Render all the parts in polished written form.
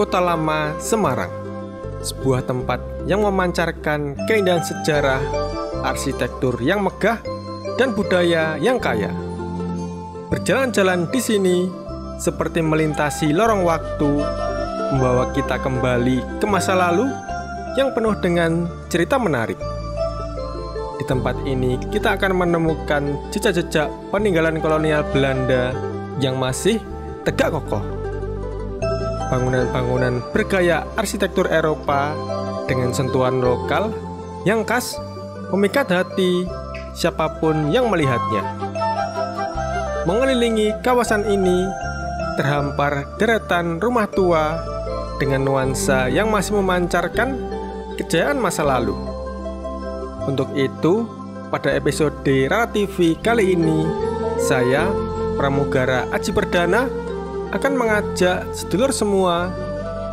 Kota Lama Semarang, sebuah tempat yang memancarkan keindahan sejarah, arsitektur yang megah, dan budaya yang kaya. Berjalan-jalan di sini seperti melintasi lorong waktu, membawa kita kembali ke masa lalu yang penuh dengan cerita menarik. Di tempat ini kita akan menemukan jejak-jejak peninggalan kolonial Belanda yang masih tegak kokoh. Bangunan-bangunan bergaya arsitektur Eropa dengan sentuhan lokal yang khas memikat hati siapapun yang melihatnya. Mengelilingi kawasan ini terhampar deretan rumah tua dengan nuansa yang masih memancarkan kejayaan masa lalu. Untuk itu, pada episode Rara TV kali ini, saya, Pramugara Aji Perdana, akan mengajak sedulur semua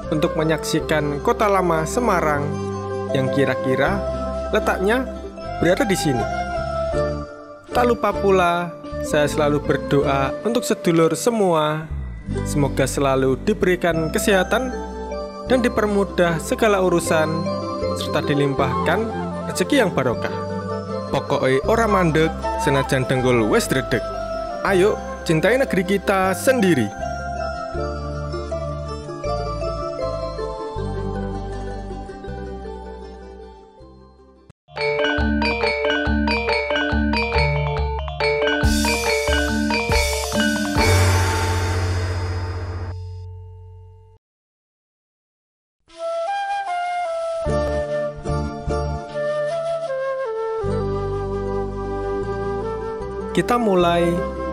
untuk menyaksikan Kota Lama Semarang yang kira-kira letaknya berada di sini. Tak lupa pula, saya selalu berdoa untuk sedulur semua, semoga selalu diberikan kesehatan dan dipermudah segala urusan, serta dilimpahkan rezeki yang barokah. Pokoknya ora mandek senajan dengkul wes dredeg. Ayo cintai negeri kita sendiri. Kita mulai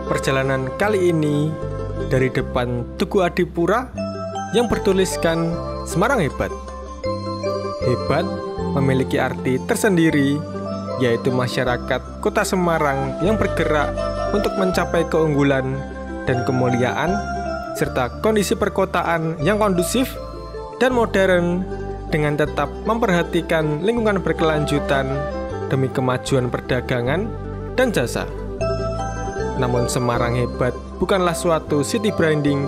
perjalanan kali ini dari depan Tugu Adipura yang bertuliskan Semarang Hebat. Hebat memiliki arti tersendiri, yaitu masyarakat Kota Semarang yang bergerak untuk mencapai keunggulan dan kemuliaan, serta kondisi perkotaan yang kondusif dan modern dengan tetap memperhatikan lingkungan berkelanjutan demi kemajuan perdagangan dan jasa. Namun Semarang Hebat bukanlah suatu city branding,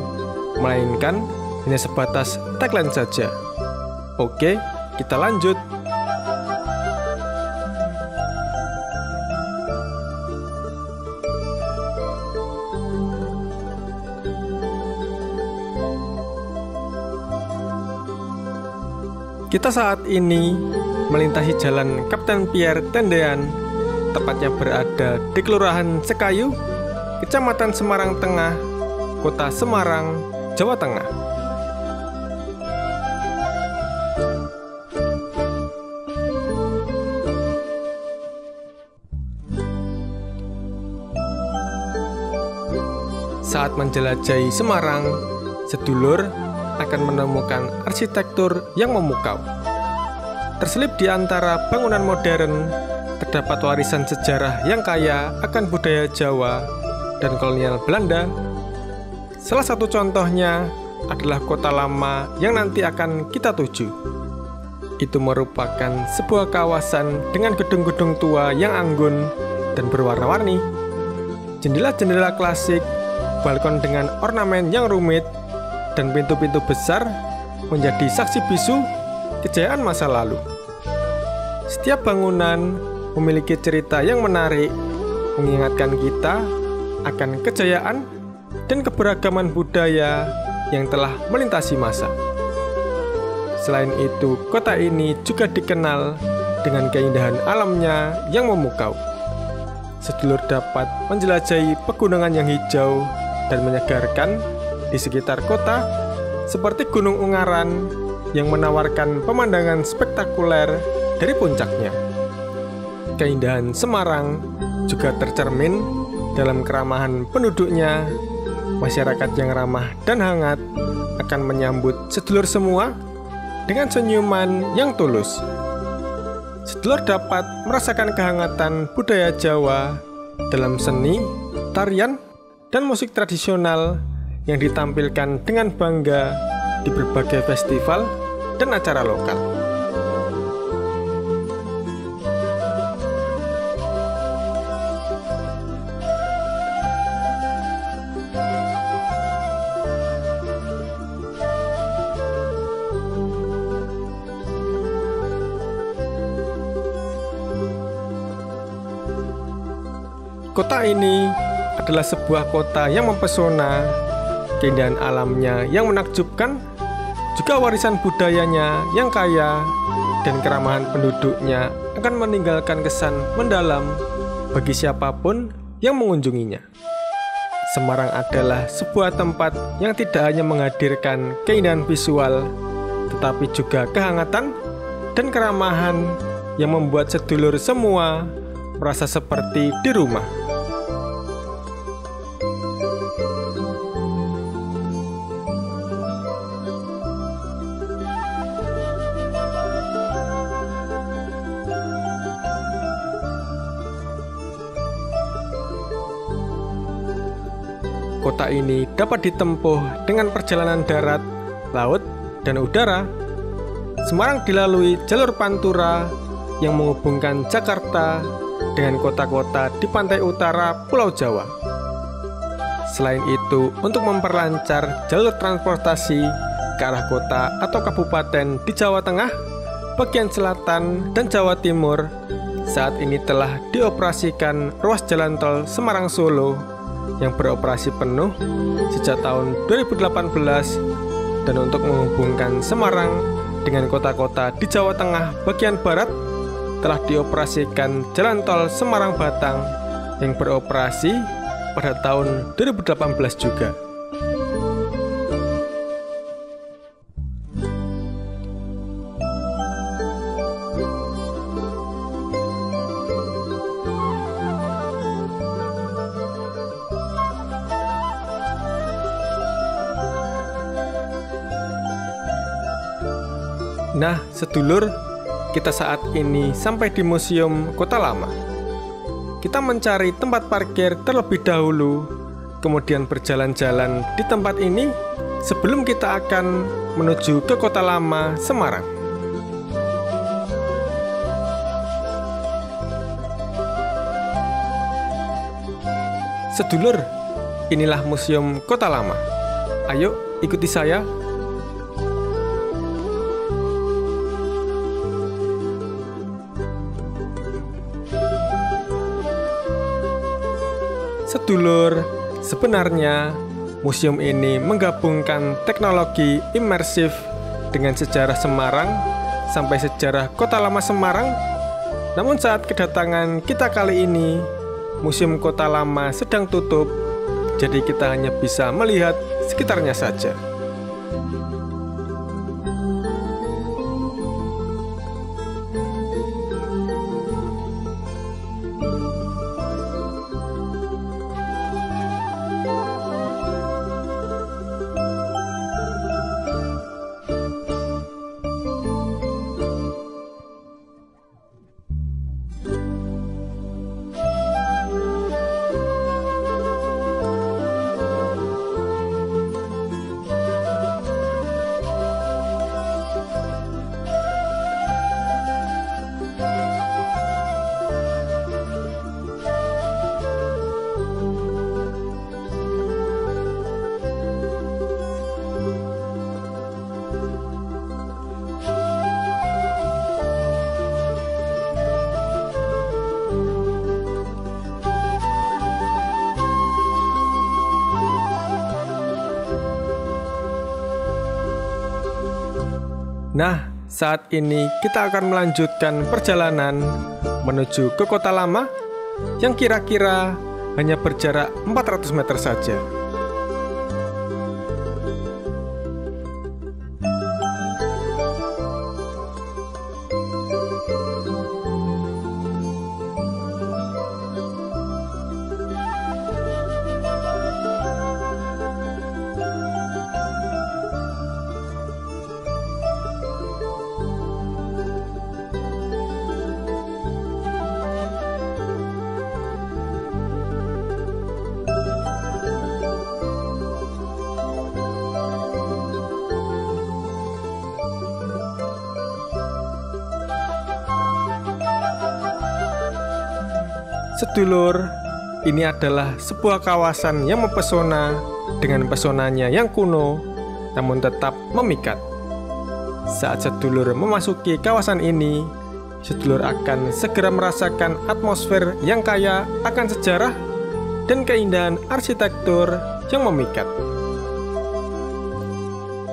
melainkan hanya sebatas tagline saja. Oke, kita lanjut. Kita saat ini melintasi jalan Kapten Pierre Tendean, tepatnya berada di Kelurahan Sekayu, Kecamatan Semarang Tengah, Kota Semarang, Jawa Tengah. Saat menjelajahi Semarang, sedulur akan menemukan arsitektur yang memukau. Terselip di antara bangunan modern, terdapat warisan sejarah yang kaya akan budaya Jawa dan kolonial Belanda. Salah satu contohnya adalah Kota Lama yang nanti akan kita tuju. Itu merupakan sebuah kawasan dengan gedung-gedung tua yang anggun dan berwarna-warni. Jendela-jendela klasik, balkon dengan ornamen yang rumit, dan pintu-pintu besar menjadi saksi bisu kejayaan masa lalu. Setiap bangunan memiliki cerita yang menarik, mengingatkan kita akan kejayaan dan keberagaman budaya yang telah melintasi masa. Selain itu, kota ini juga dikenal dengan keindahan alamnya yang memukau. Sedulur dapat menjelajahi pegunungan yang hijau dan menyegarkan di sekitar kota, seperti Gunung Ungaran yang menawarkan pemandangan spektakuler dari puncaknya. Keindahan Semarang juga tercermin dalam keramahan penduduknya. Masyarakat yang ramah dan hangat akan menyambut sedulur semua dengan senyuman yang tulus. Sedulur dapat merasakan kehangatan budaya Jawa dalam seni, tarian, dan musik tradisional yang ditampilkan dengan bangga di berbagai festival dan acara lokal. Kota ini adalah sebuah kota yang mempesona, keindahan alamnya yang menakjubkan, juga warisan budayanya yang kaya, dan keramahan penduduknya akan meninggalkan kesan mendalam bagi siapapun yang mengunjunginya. Semarang adalah sebuah tempat yang tidak hanya menghadirkan keindahan visual, tetapi juga kehangatan dan keramahan yang membuat sedulur semua merasa seperti di rumah. Kota ini dapat ditempuh dengan perjalanan darat, laut, dan udara. Semarang dilalui jalur Pantura yang menghubungkan Jakarta dengan kota-kota di pantai utara Pulau Jawa. Selain itu, untuk memperlancar jalur transportasi ke arah kota atau kabupaten di Jawa Tengah, bagian selatan, dan Jawa Timur, saat ini telah dioperasikan ruas jalan tol Semarang-Solo yang beroperasi penuh sejak tahun 2018, dan untuk menghubungkan Semarang dengan kota-kota di Jawa Tengah bagian barat telah dioperasikan jalan tol Semarang-Batang yang beroperasi pada tahun 2018 juga. Nah, sedulur, kita saat ini sampai di Museum Kota Lama. Kita mencari tempat parkir terlebih dahulu, kemudian berjalan-jalan di tempat ini sebelum kita akan menuju ke Kota Lama Semarang. Sedulur, inilah Museum Kota Lama. Ayo, ikuti saya. Sedulur, sebenarnya museum ini menggabungkan teknologi imersif dengan sejarah Semarang sampai sejarah Kota Lama Semarang. Namun saat kedatangan kita kali ini, Museum Kota Lama sedang tutup, jadi kita hanya bisa melihat sekitarnya saja. Nah, saat ini kita akan melanjutkan perjalanan menuju ke Kota Lama yang kira-kira hanya berjarak 400 meter saja. Sedulur, ini adalah sebuah kawasan yang mempesona dengan pesonanya yang kuno, namun tetap memikat. Saat sedulur memasuki kawasan ini, sedulur akan segera merasakan atmosfer yang kaya akan sejarah dan keindahan arsitektur yang memikat.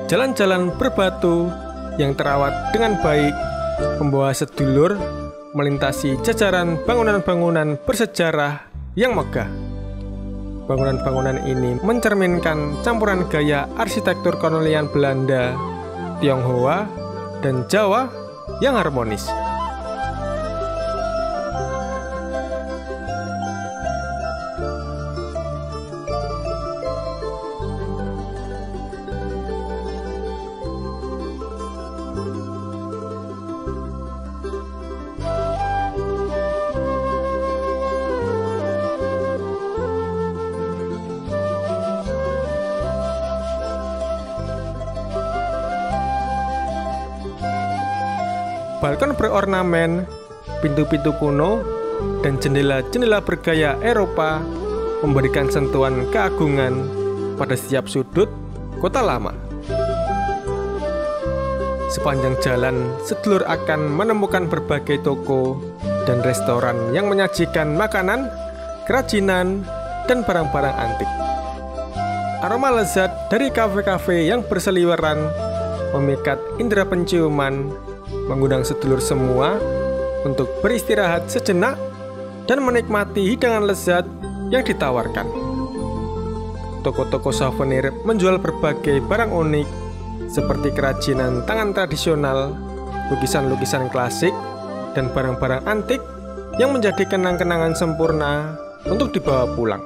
Jalan-jalan berbatu yang terawat dengan baik membawa sedulur melintasi jajaran bangunan-bangunan bersejarah yang megah. Bangunan-bangunan ini mencerminkan campuran gaya arsitektur kolonial Belanda, Tionghoa, dan Jawa yang harmonis. Balkon berornamen, pintu-pintu kuno, dan jendela-jendela bergaya Eropa memberikan sentuhan keagungan pada setiap sudut kota lama. Sepanjang jalan, sedulur akan menemukan berbagai toko dan restoran yang menyajikan makanan, kerajinan, dan barang-barang antik. Aroma lezat dari kafe-kafe yang berseliweran memikat indera penciuman, mengundang sedulur semua untuk beristirahat sejenak dan menikmati hidangan lezat yang ditawarkan. Toko-toko souvenir menjual berbagai barang unik seperti kerajinan tangan tradisional, lukisan-lukisan klasik, dan barang-barang antik yang menjadi kenang-kenangan sempurna untuk dibawa pulang.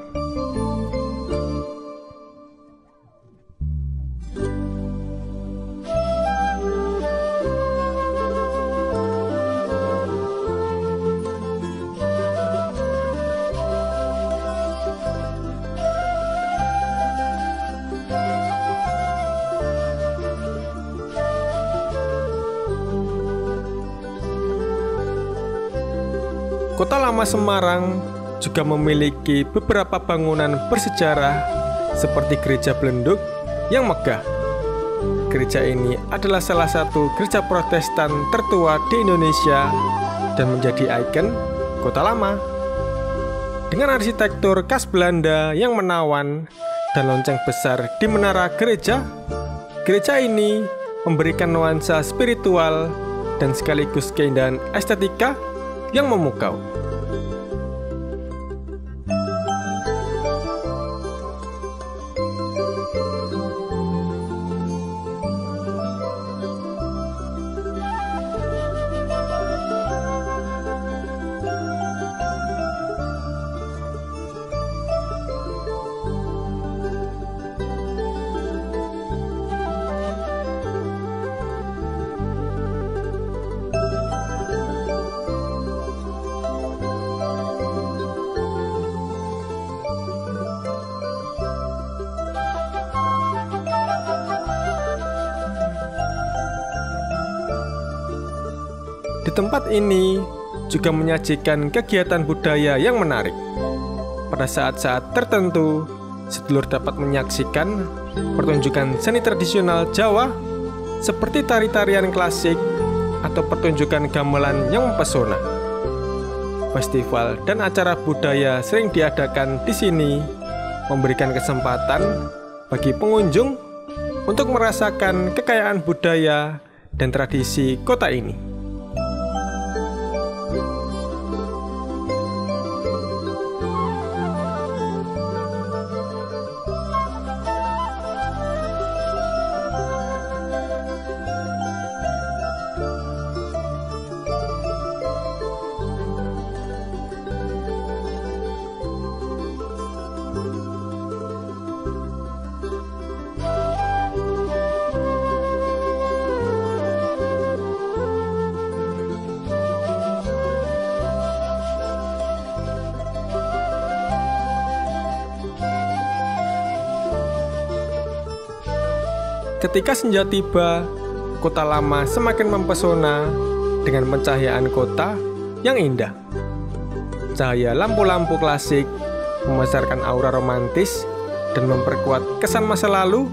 Kota Lama Semarang juga memiliki beberapa bangunan bersejarah seperti Gereja Belenduk yang megah. Gereja ini adalah salah satu gereja Protestan tertua di Indonesia dan menjadi ikon Kota Lama. Dengan arsitektur khas Belanda yang menawan dan lonceng besar di menara gereja, gereja ini memberikan nuansa spiritual dan sekaligus keindahan estetika yang memukau. Di tempat ini juga menyajikan kegiatan budaya yang menarik. Pada saat-saat tertentu, sedulur dapat menyaksikan pertunjukan seni tradisional Jawa seperti tari-tarian klasik atau pertunjukan gamelan yang mempesona. Festival dan acara budaya sering diadakan di sini, memberikan kesempatan bagi pengunjung untuk merasakan kekayaan budaya dan tradisi kota ini. Ketika senja tiba, Kota Lama semakin mempesona dengan pencahayaan kota yang indah. Cahaya lampu-lampu klasik memasarkan aura romantis dan memperkuat kesan masa lalu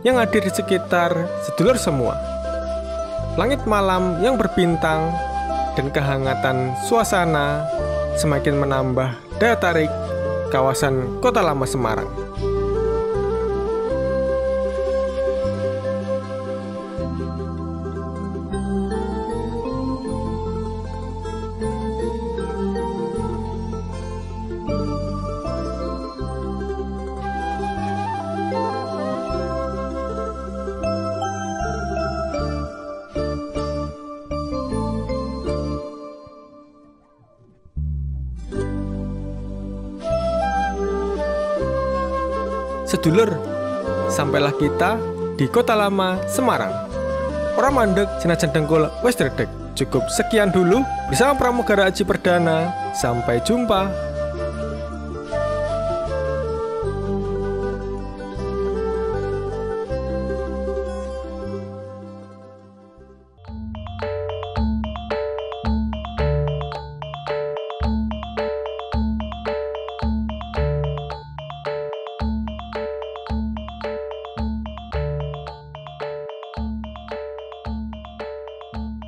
yang hadir di sekitar sedulur semua. Langit malam yang berbintang dan kehangatan suasana semakin menambah daya tarik kawasan Kota Lama Semarang. Sedulur, sampailah kita di Kota Lama Semarang. Ora mandeg senajan dengkul wis dredeg. Cukup sekian dulu bersama Pramugara Aji Perdana. Sampai jumpa.